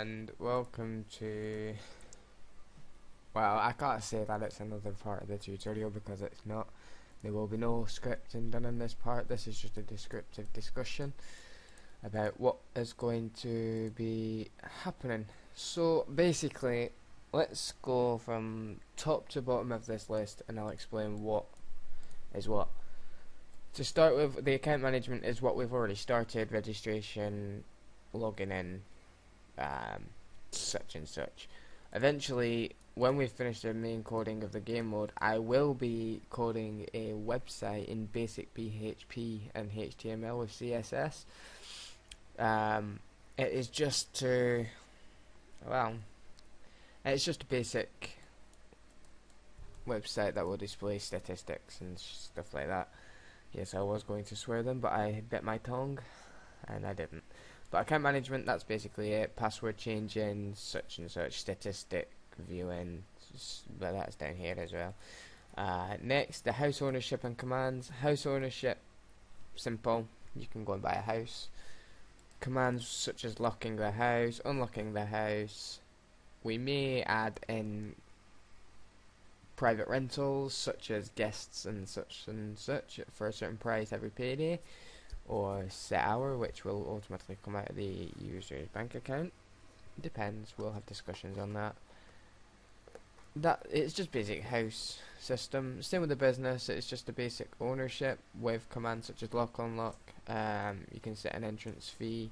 and welcome to, well, I can't say that it's another part of the tutorial because it's not. There will be no scripting done in this part. This is just a descriptive discussion about what is going to be happening. So basically, let's go from top to bottom of this list and I'll explain what is what. To start with, the account management is what we've already started: registration, logging in, such and such. Eventually, when we've finished the main coding of the game mode, I will be coding a website in basic PHP and HTML with CSS. It is just to, well, it's just a basic website that will display statistics and stuff like that. Yes, I was going to swear them, but I bit my tongue, and I didn't. But account management, that's basically it. Password changing, such and such, statistic viewing, but that's down here as well. Next, the house ownership and commands. House ownership, simple. You can go and buy a house. Commands such as locking the house, unlocking the house. We may add in private rentals such as guests and such for a certain price every payday, or set hour, which will automatically come out of the user's bank account. Depends, we'll have discussions on that. It's just basic house system. Same with the business, it's just a basic ownership with commands such as lock, unlock. You can set an entrance fee.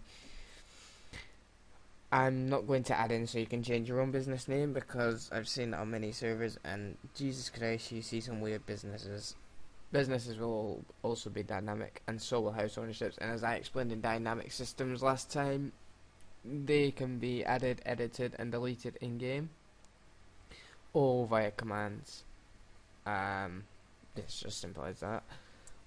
I'm not going to add in so you can change your own business name, because I've seen that on many servers and Jesus Christ, you see some weird businesses. Businesses will also be dynamic, and so will house ownerships, and as I explained in dynamic systems last time, they can be added, edited and deleted in game, all via commands. It's just simple as that.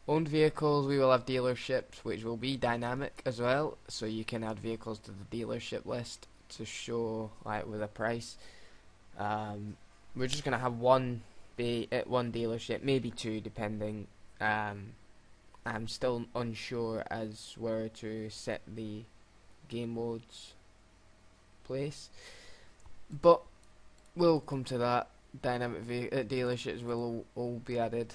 Owned vehicles, we will have dealerships, which will be dynamic as well, so you can add vehicles to the dealership list to show, like, with a price. We're just gonna have one dealership, maybe two, depending. I'm still unsure as where to set the game mode's place, but we'll come to that. Dynamic dealerships will all be added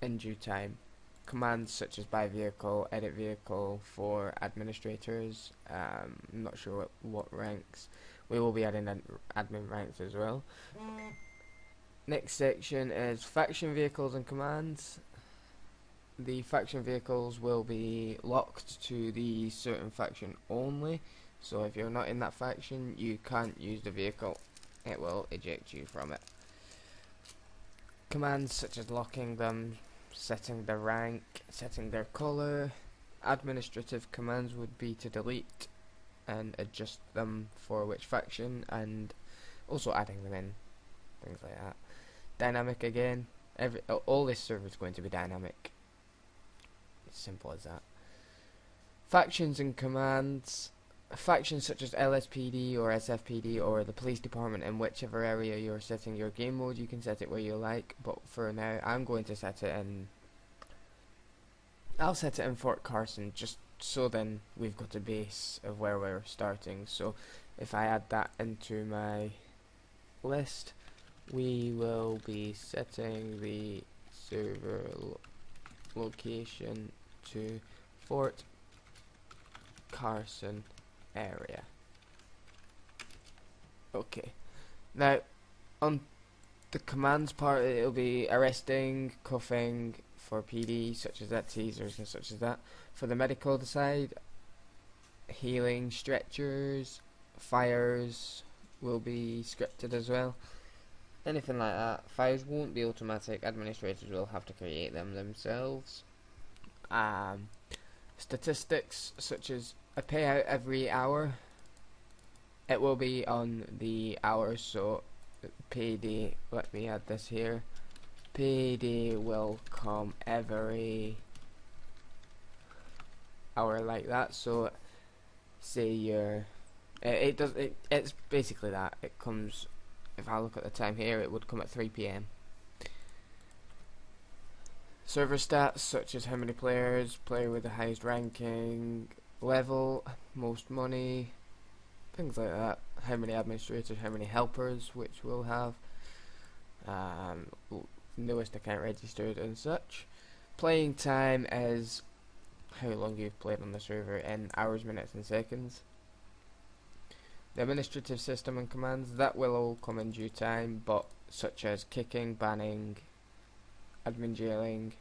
in due time. Commands such as buy vehicle, edit vehicle for administrators. I'm not sure what ranks. We will be adding admin ranks as well. Next section is faction vehicles and commands. The faction vehicles will be locked to the certain faction only, so if you're not in that faction you can't use the vehicle. It will eject you from it. Commands such as locking them, setting their rank, setting their colour. Administrative commands would be to delete and adjust them for which faction, and also adding them in, things like that. Dynamic again, all this server is going to be dynamic. It's simple as that. Factions and commands. Factions such as LSPD or SFPD or the police department, in whichever area you're setting your game mode, you can set it where you like, but for now I'm going to set it in, I'll set it in Fort Carson, just so then we've got a base of where we're starting. So if I add that into my list, we will be setting the server location to Fort Carson area. Okay, now on the commands part, it'll be arresting, cuffing for PD such as that, teasers and such as that. For the medical side, healing, stretchers, fires will be scripted as well. Anything like that. Fires won't be automatic, administrators will have to create them themselves. Statistics such as a payout every hour, it will be on the hours, so payday, let me add this here, payday will come every hour like that. So say you're it's basically that it comes, if I look at the time here, it would come at 3 PM. Server stats such as how many players, player with the highest ranking, level, most money, things like that. How many administrators, how many helpers, which we'll have. Newest account registered and such. Playing time is how long you've played on the server in hours, minutes and seconds. The administrative system and commands, that will all come in due time, but such as kicking, banning, admin jailing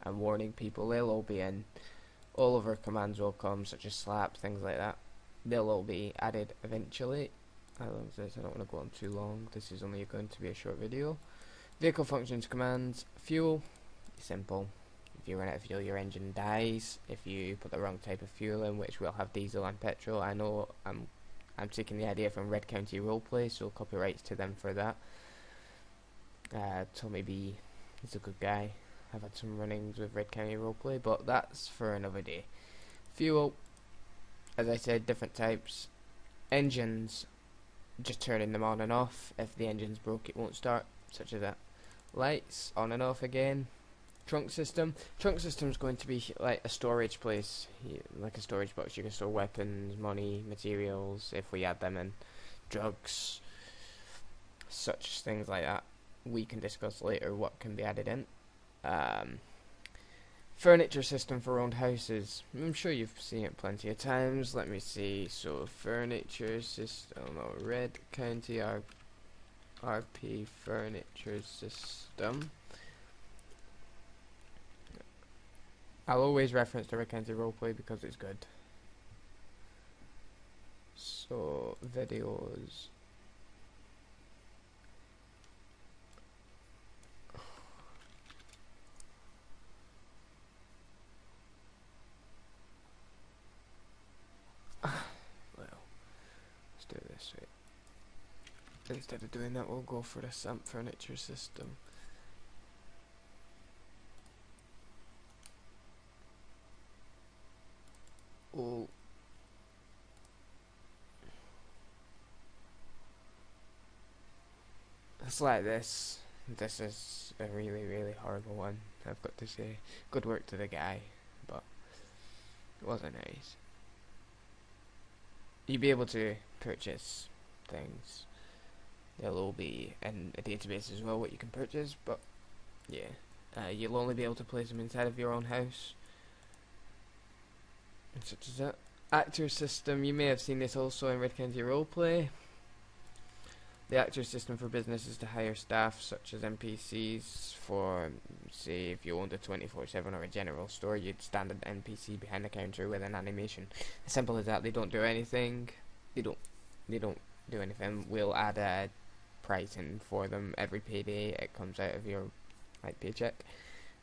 and warning people, they'll all be in. All of our commands will come, such as slap, things like that. They'll all be added eventually. I don't want to go on too long, this is only going to be a short video. Vehicle functions commands, fuel, simple. If you run out of fuel, your engine dies. If you put the wrong type of fuel in, which will have diesel and petrol, I know I'm taking the idea from Red County Roleplay, so copyrights to them for that. Tommy B is a good guy. I've had some runnings with Red County Roleplay, but that's for another day. Fuel, as I said, different types. Engines, just turning them on and off. If the engine's broke, it won't start, such as that. Lights, on and off again. Trunk system is going to be like a storage place, like a storage box. You can store weapons, money, materials, if we add them in, drugs, such things like that. We can discuss later what can be added in. Furniture system for owned houses. I'm sure you've seen it plenty of times. Let me see. So furniture system, Red County RP furniture system. I'll always reference the Red County Roleplay because it's good. So videos. Well, let's do it this way. Instead of doing that, we'll go for the SA-MP furniture system. Oh. It's like this. This is a really, really horrible one, I've got to say. Good work to the guy, but it wasn't nice. You'll be able to purchase things. They'll all be in a database as well, what you can purchase, but yeah. You'll only be able to place them inside of your own house. And such as that. Actor system, you may have seen this also in Red County Roleplay. The actor system for business is to hire staff such as NPCs for, say, if you owned a 24/7 or a general store, you'd stand an NPC behind the counter with an animation. As simple as that. They don't do anything. They don't do anything. We'll add a price in for them every payday. It comes out of your paycheck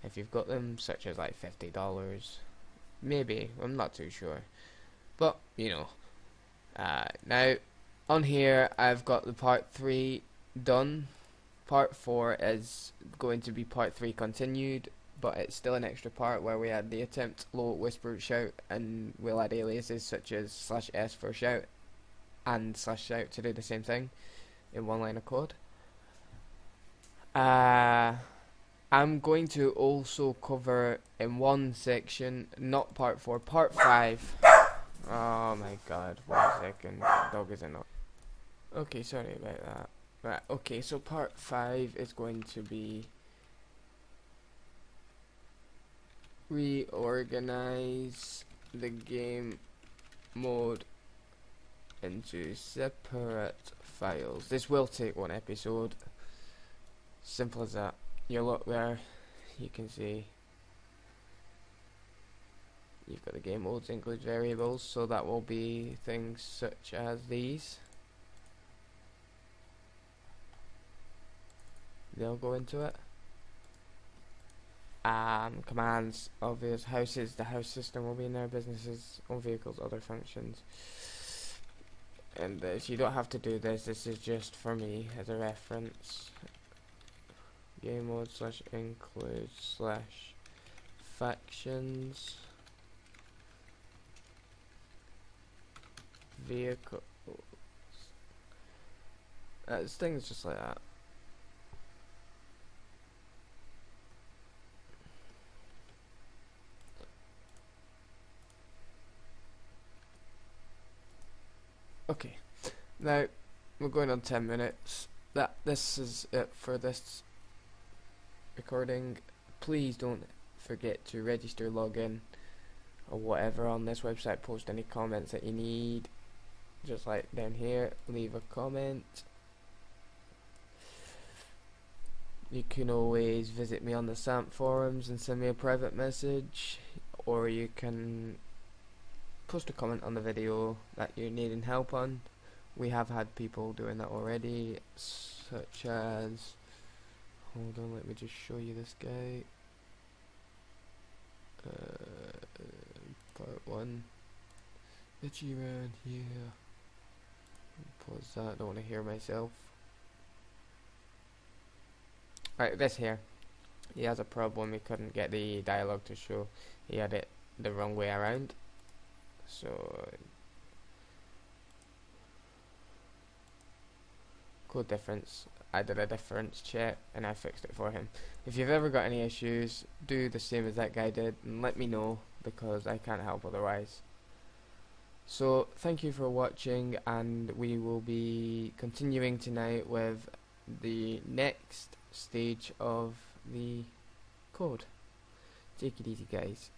if you've got them, such as like $50. Maybe, I'm not too sure. But you know. Now on here I've got the part 3 done. Part 4 is going to be part 3 continued, but it's still an extra part where we add the attempt, low, whisper, shout, and we'll add aliases such as /s for shout and /shout to do the same thing in one line of code. I'm going to also cover in one section, not part 4, part 5. Oh my god, 1 second, dog is enough. Okay, sorry about that. Right, okay, so part 5 is going to be reorganize the game mode into separate files. This will take 1 episode. Simple as that. You'll look there, you can see you've got the game modes, include variables, so that will be things such as these. They'll go into it. Commands, obvious, houses, the house system will be in there, businesses, own vehicles, other functions. And this, you don't have to do this, this is just for me as a reference. Game mode /include /factions. Vehicles. It's things just like that. Okay, now we're going on 10 minutes. This is it for this recording. Please don't forget to register, log in, or whatever on this website. Post any comments that you need, just like down here. Leave a comment. You can always visit me on the SA-MP forums and send me a private message, or you can post a comment on the video that you're needing help on. We have had people doing that already, such as, hold on, let me just show you this guy. Part 1, itchy around here. Pause that, I don't want to hear myself. Right, this here, he has a problem. He couldn't get the dialogue to show. He had it the wrong way around. So code difference, I did a difference check and I fixed it for him. If you've ever got any issues, do the same as that guy did and let me know, because I can't help otherwise. So thank you for watching, and we will be continuing tonight with the next stage of the code. Take it easy, guys.